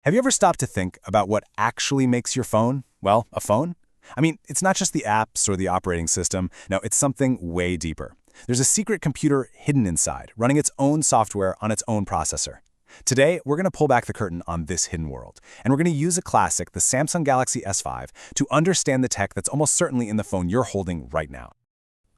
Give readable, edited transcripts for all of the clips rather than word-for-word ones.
Have you ever stopped to think about what actually makes your phone, well, a phone? I mean, it's not just the apps or the operating system. No, it's something way deeper. There's a secret computer hidden inside, running its own software on its own processor. Today, we're going to pull back the curtain on this hidden world, and we're going to use a classic, the Samsung Galaxy S5, to understand the tech that's almost certainly in the phone you're holding right now.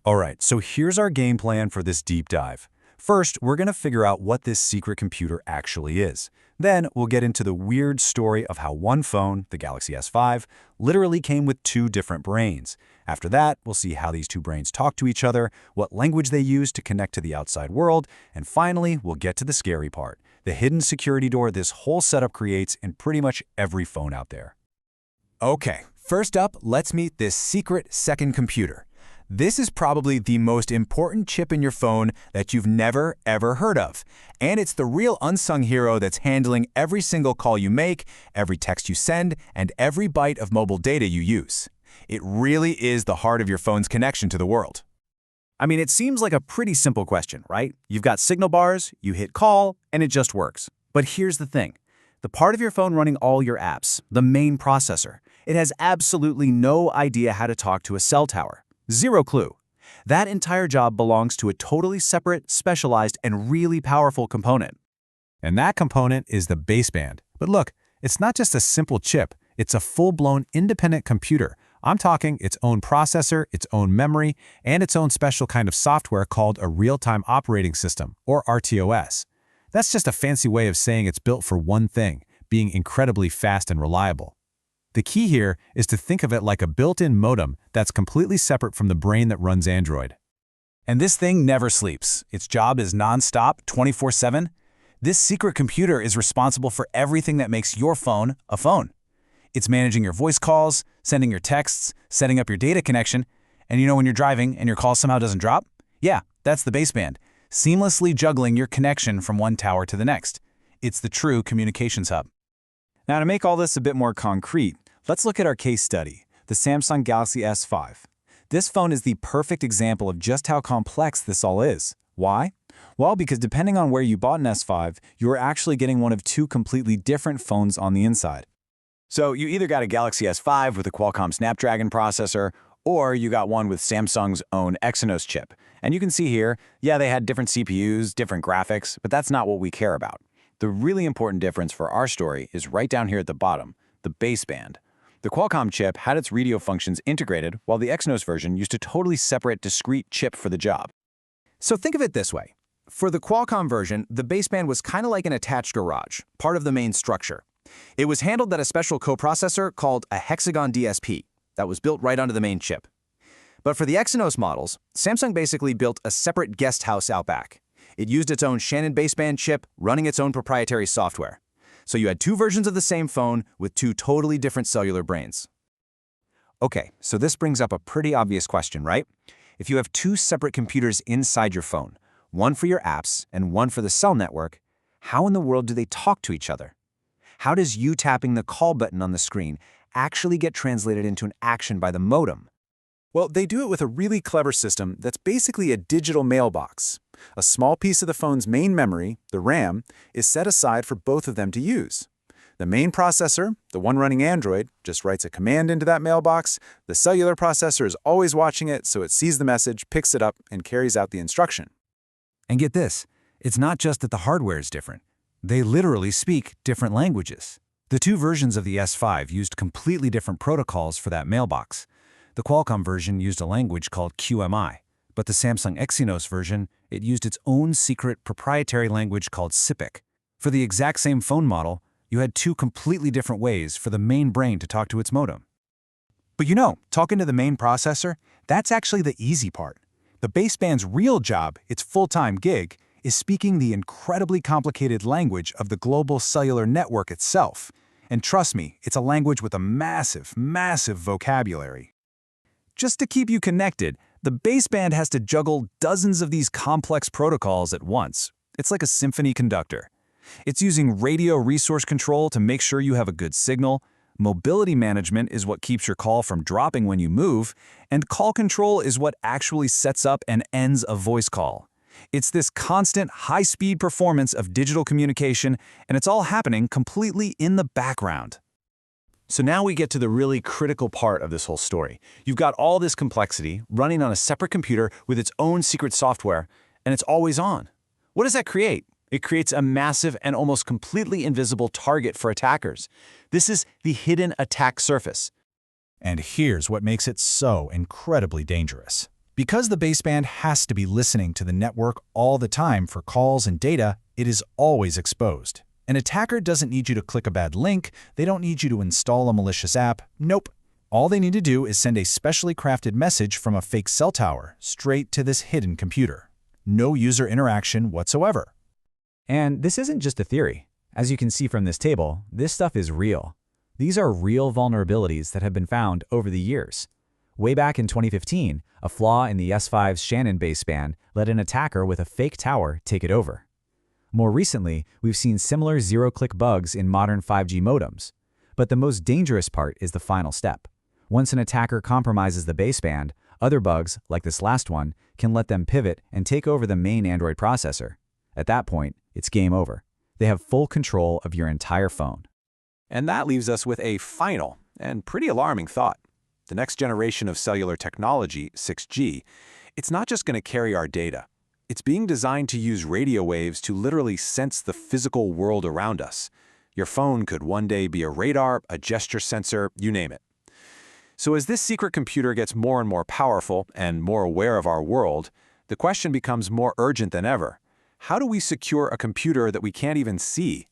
All right, so here's our game plan for this deep dive. First, we're going to figure out what this secret computer actually is. Then, we'll get into the weird story of how one phone, the Galaxy S5, literally came with two different brains. After that, we'll see how these two brains talk to each other, what language they use to connect to the outside world, and finally, we'll get to the scary part, the hidden security door this whole setup creates in pretty much every phone out there. Okay, first up, let's meet this secret second computer. This is probably the most important chip in your phone that you've never, ever heard of. And it's the real unsung hero that's handling every single call you make, every text you send, and every byte of mobile data you use. It really is the heart of your phone's connection to the world. I mean, it seems like a pretty simple question, right? You've got signal bars, you hit call, and it just works. But here's the thing. The part of your phone running all your apps, the main processor, it has absolutely no idea how to talk to a cell tower. Zero clue. That entire job belongs to a totally separate, specialized, and really powerful component. And that component is the baseband. But look, it's not just a simple chip. It's a full-blown independent computer. I'm talking its own processor, its own memory, and its own special kind of software called a real-time operating system, or RTOS. That's just a fancy way of saying it's built for one thing, being incredibly fast and reliable. The key here is to think of it like a built-in modem that's completely separate from the brain that runs Android. And this thing never sleeps. Its job is non-stop, 24/7. This secret computer is responsible for everything that makes your phone a phone. It's managing your voice calls, sending your texts, setting up your data connection, and you know when you're driving and your call somehow doesn't drop? Yeah, that's the baseband, seamlessly juggling your connection from one tower to the next. It's the true communications hub. Now, to make all this a bit more concrete, let's look at our case study, the Samsung Galaxy S5. This phone is the perfect example of just how complex this all is. Why? Well, because depending on where you bought an S5, you are actually getting one of two completely different phones on the inside. So you either got a Galaxy S5 with a Qualcomm Snapdragon processor, or you got one with Samsung's own Exynos chip. And you can see here, yeah, they had different CPUs, different graphics, but that's not what we care about. The really important difference for our story is right down here at the bottom, the baseband. The Qualcomm chip had its radio functions integrated, while the Exynos version used a totally separate, discrete chip for the job. So think of it this way. For the Qualcomm version, the baseband was kind of like an attached garage, part of the main structure. It was handled at a special coprocessor called a hexagon DSP that was built right onto the main chip. But for the Exynos models, Samsung basically built a separate guest house out back. It used its own Shannon baseband chip, running its own proprietary software. So you had two versions of the same phone with two totally different cellular brains. Okay, so this brings up a pretty obvious question, right? If you have two separate computers inside your phone, one for your apps and one for the cell network, how in the world do they talk to each other? How does you tapping the call button on the screen actually get translated into an action by the modem? Well, they do it with a really clever system that's basically a digital mailbox. A small piece of the phone's main memory, the RAM, is set aside for both of them to use. The main processor, the one running Android, just writes a command into that mailbox. The cellular processor is always watching it, so it sees the message, picks it up, and carries out the instruction. And get this, it's not just that the hardware is different. They literally speak different languages. The two versions of the S5 used completely different protocols for that mailbox. The Qualcomm version used a language called QMI, but the Samsung Exynos version, it used its own secret proprietary language called SIPIC. For the exact same phone model, you had two completely different ways for the main brain to talk to its modem. But you know, talking to the main processor, that's actually the easy part. The baseband's real job, its full-time gig, is speaking the incredibly complicated language of the global cellular network itself. And trust me, it's a language with a massive, massive vocabulary. Just to keep you connected, the baseband has to juggle dozens of these complex protocols at once. It's like a symphony conductor. It's using radio resource control to make sure you have a good signal. Mobility management is what keeps your call from dropping when you move. And call control is what actually sets up and ends a voice call. It's this constant, high-speed performance of digital communication, and it's all happening completely in the background. So now we get to the really critical part of this whole story. You've got all this complexity running on a separate computer with its own secret software, and it's always on. What does that create? It creates a massive and almost completely invisible target for attackers. This is the hidden attack surface. And here's what makes it so incredibly dangerous. Because the baseband has to be listening to the network all the time for calls and data, it is always exposed. An attacker doesn't need you to click a bad link, they don't need you to install a malicious app, nope. All they need to do is send a specially crafted message from a fake cell tower straight to this hidden computer. No user interaction whatsoever. And this isn't just a theory. As you can see from this table, this stuff is real. These are real vulnerabilities that have been found over the years. Way back in 2015, a flaw in the S5's Shannon baseband let an attacker with a fake tower take it over. More recently, we've seen similar zero-click bugs in modern 5G modems. But the most dangerous part is the final step. Once an attacker compromises the baseband, other bugs, like this last one, can let them pivot and take over the main Android processor. At that point, it's game over. They have full control of your entire phone. And that leaves us with a final and pretty alarming thought. The next generation of cellular technology, 6G, it's not just going to carry our data. It's being designed to use radio waves to literally sense the physical world around us. Your phone could one day be a radar, a gesture sensor, you name it. So as this secret computer gets more and more powerful and more aware of our world, the question becomes more urgent than ever. How do we secure a computer that we can't even see?